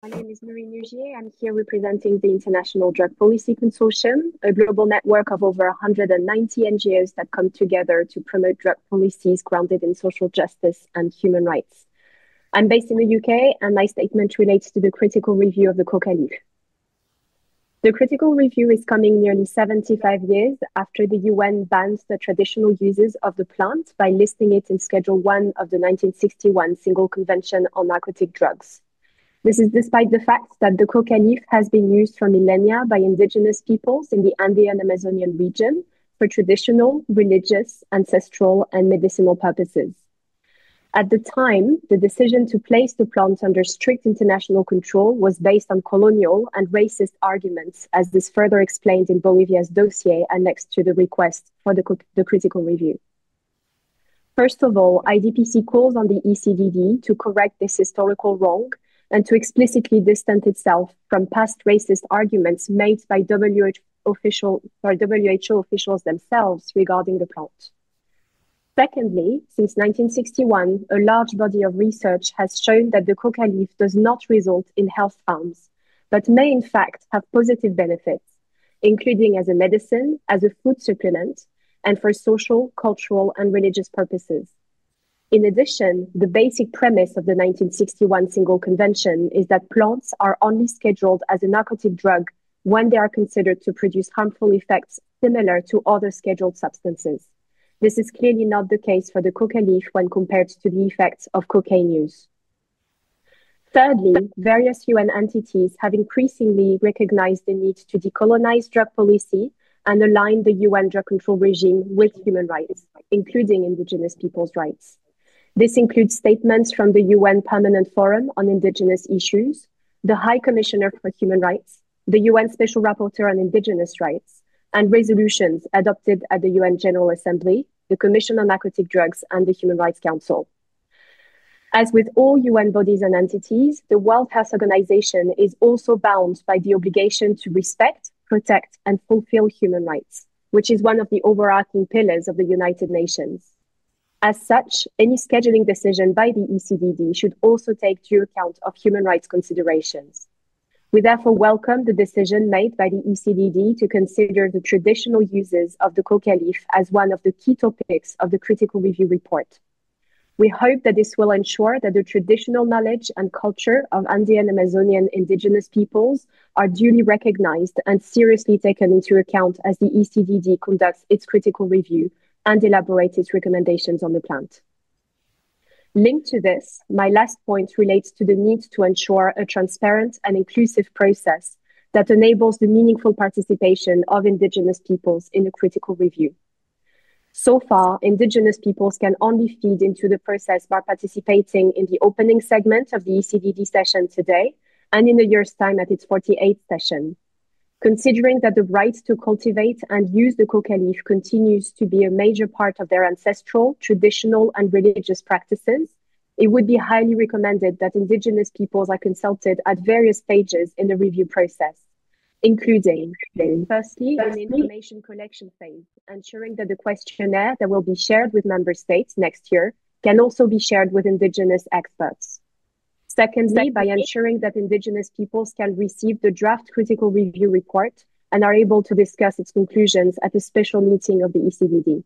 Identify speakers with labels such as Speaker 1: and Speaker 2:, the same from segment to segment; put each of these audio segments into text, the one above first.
Speaker 1: My name is Marie Nugier. I'm here representing the International Drug Policy Consortium, a global network of over 190 NGOs that come together to promote drug policies grounded in social justice and human rights. I'm based in the UK, and my statement relates to the critical review of the coca leaf. The critical review is coming nearly 75 years after the UN banned the traditional uses of the plant by listing it in Schedule 1 of the 1961 Single Convention on Narcotic Drugs. This is despite the fact that the coca leaf has been used for millennia by indigenous peoples in the Andean Amazonian region for traditional, religious, ancestral, and medicinal purposes. At the time, the decision to place the plant under strict international control was based on colonial and racist arguments, as is further explained in Bolivia's dossier annexed to the request for the critical review. First of all, IDPC calls on the ECDD to correct this historical wrong and to explicitly distance itself from past racist arguments made by WHO officials themselves regarding the plant. Secondly, since 1961, a large body of research has shown that the coca leaf does not result in health harms, but may in fact have positive benefits, including as a medicine, as a food supplement, and for social, cultural, and religious purposes. In addition, the basic premise of the 1961 Single Convention is that plants are only scheduled as a narcotic drug when they are considered to produce harmful effects similar to other scheduled substances. This is clearly not the case for the coca leaf when compared to the effects of cocaine use. Thirdly, various UN entities have increasingly recognized the need to decolonize drug policy and align the UN drug control regime with human rights, including indigenous people's rights. This includes statements from the UN Permanent Forum on Indigenous Issues, the High Commissioner for Human Rights, the UN Special Rapporteur on Indigenous Rights, and resolutions adopted at the UN General Assembly, the Commission on Narcotic Drugs, and the Human Rights Council. As with all UN bodies and entities, the World Health Organization is also bound by the obligation to respect, protect, and fulfill human rights, which is one of the overarching pillars of the United Nations. As such, any scheduling decision by the ECDD should also take due account of human rights considerations. We therefore welcome the decision made by the ECDD to consider the traditional uses of the coca leaf as one of the key topics of the critical review report. We hope that this will ensure that the traditional knowledge and culture of Andean Amazonian indigenous peoples are duly recognized and seriously taken into account as the ECDD conducts its critical review and elaborate its recommendations on the plant. Linked to this, my last point relates to the need to ensure a transparent and inclusive process that enables the meaningful participation of indigenous peoples in the critical review. So far, indigenous peoples can only feed into the process by participating in the opening segment of the ECDD session today and in a year's time at its 48th session. Considering that the right to cultivate and use the coca leaf continues to be a major part of their ancestral, traditional, and religious practices, it would be highly recommended that indigenous peoples are consulted at various stages in the review process, including, firstly, in the information collection phase, ensuring that the questionnaire that will be shared with member states next year can also be shared with indigenous experts. Secondly, by ensuring that indigenous peoples can receive the draft critical review report and are able to discuss its conclusions at a special meeting of the ECDD.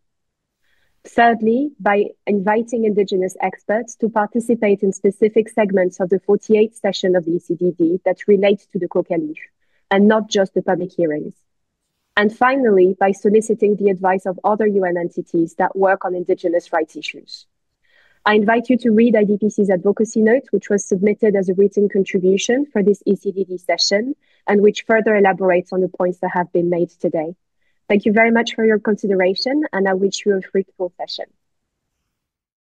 Speaker 1: Thirdly, by inviting indigenous experts to participate in specific segments of the 48th session of the ECDD that relate to the coca leaf, and not just the public hearings. And finally, by soliciting the advice of other UN entities that work on indigenous rights issues. I invite you to read IDPC's advocacy note, which was submitted as a written contribution for this ECDD session, and which further elaborates on the points that have been made today. Thank you very much for your consideration, and I wish you a fruitful session.